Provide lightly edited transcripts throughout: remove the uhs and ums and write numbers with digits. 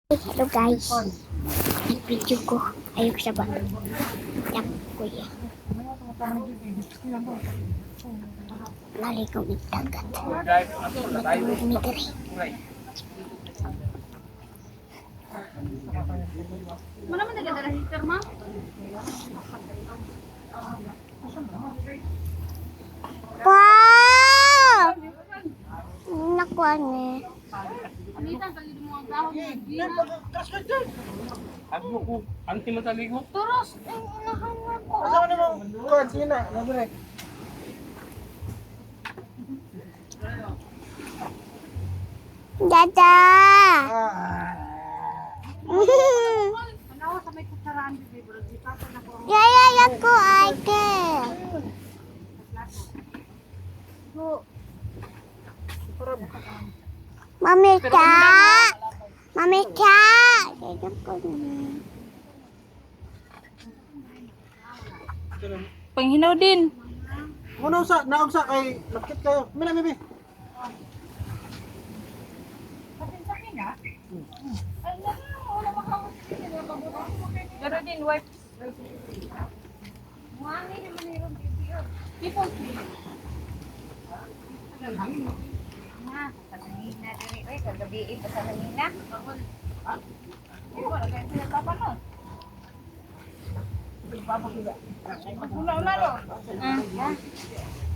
Hello guys, nag-video ko. Ayok sa ba? Yak ko yan. Lali kong itagat. Matulog ni Dere. Mana man nagdala heater, ma? Pa! Nakuha ni. Anitan kali mo ang dahon ni Gina. Ako ko, anti mataligo. Turos, inahan ko. Asa ka namang kuwan, sige na, labre. Dada! Anawa sa may kutsaraan di bro, di pa na ko. Yaya ko ate. Mami ka! Mami ka! Dada ko ni. Panghinaw din. Muna usa, naugsa kay lakit kayo. Mina bibi. Pero din wipe. Muangin naman ni ron video. People. Na, kanina diri oy, kagabi pa sa kanina. Ito na kaya sila papanon. Una lo.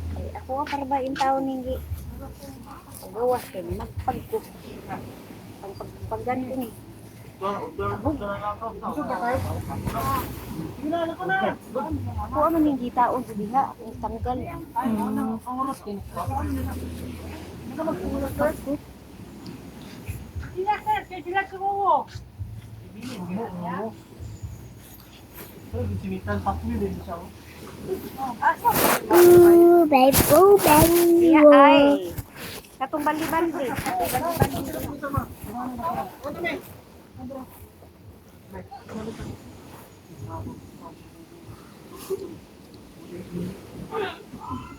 Ay, ako nga para ba yung taon hindi. Gawas kay magpagko. Pagganto ni. Gusto ka kayo? Sige na, ako na. Ako ano hindi taon sa diha, ang tanggal. Ang oras din. Sila sir, kaya sila sumuwo. Sinitan pa ko din siya. Babe, babe. Iya ay. Katong bali-bali.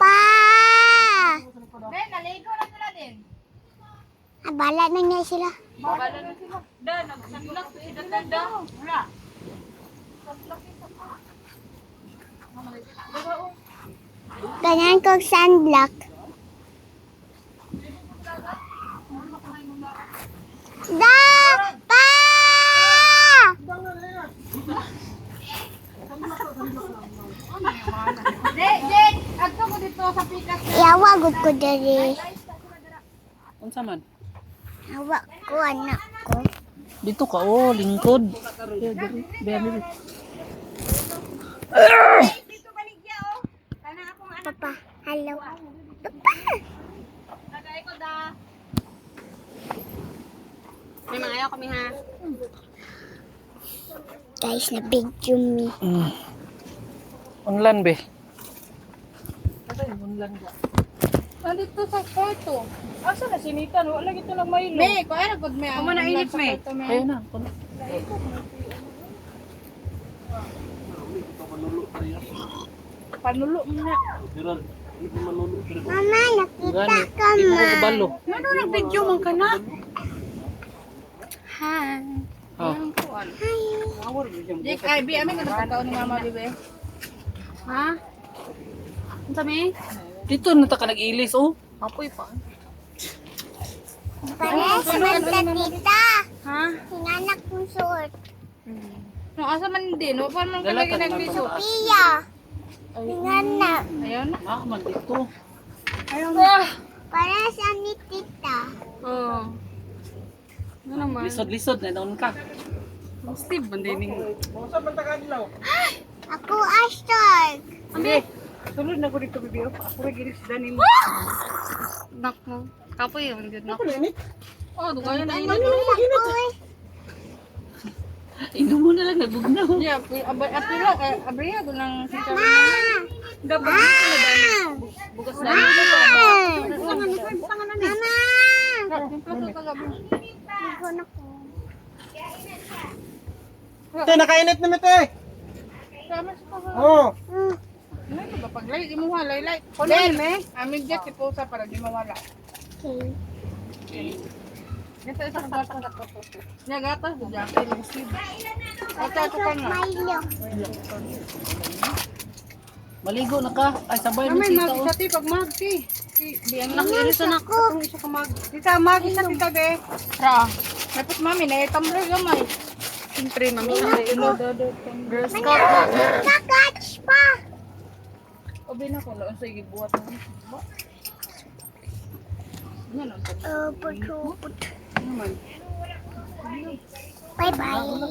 Pa! Ben, naligo na sila din. Abala na niya sila. Babala na sila. Da, nagsaglak si Dada. Wala. Ganyan kong sunblock. Da! Pa! Dek, adto ko dito sa pikas. Yawa gud ko diri. Unsa man? Yawa ko anak ko. Dito ka oh, lingkod. Dito baligya oh. Kana akong anak. Papa, hello. Papa! Nagay ko da. May mga ayaw kami ha. Guys, na video me. Unlan be. Asa yung unlan ka? Nandito sa kwarto. Asa na sinitan? Wala gito lang Milo. Me, ko ay nagod me. Amo na init me. Ayun na. Panulo mo na. Mama, nakita Gani. ka Imo ma. ko balo. Ano nang video man ka na? Hi. Oh. Jake, ay, bi, amin ka napagkaon ni Mama, bibe. Ha? Ano sabi? Dito na ta ka nag-ilis oh. Apoy pa. Pares man ta tita. Ha? Hinanak kong suot. No, asa man din. Wala pa man Dala kalagi ka na nagliso. pataas. Pia. Hinanak. Ayun na. Ah, man dito. Ayun na. Pares ni tita. Oo. Ano naman? Lisod-lisod na doon ka. Steve, bandining. Sa bantakan dilaw. Ako Astor. Hindi. Sulod na ko dito, bibi. Ako na gilis sa danin mo. Nak mo. Kapoy yun. Nak. Ako na init. Oh, dugayan na Ano init. ako eh. Inom mo na lang, nagbugnaw. Yeah, apilo. Abriya ko ng sita. Ma. Gabag ko na dami. Bugas na. Mama. Ligo na ko. Te, nakainit na mito eh. Sama sa pag- Oo. Ano ba? Paglay, di mo halay-lay. Kunin, me. Amig jet, si Pusa para di mawala. Okay. Ito isang gatas. Niya gatas, diyan kay Lucy. Ito ka na. Milo. Maligo na ka. Ay, sabay mo Amay tita, mag oh. isa ti pag mag ti. Diyan lang Ano irisan sa ako. ko? Itong isa ka mag. Tita mag isa tita be. Ra. Dapat mami na tumbler gamay. Siyempre mami sa ilo dodo. Girl Scout na. Kakatch pa. Obi na ko lang sa gibuhat mo. Ano Put. naman? Bye-bye.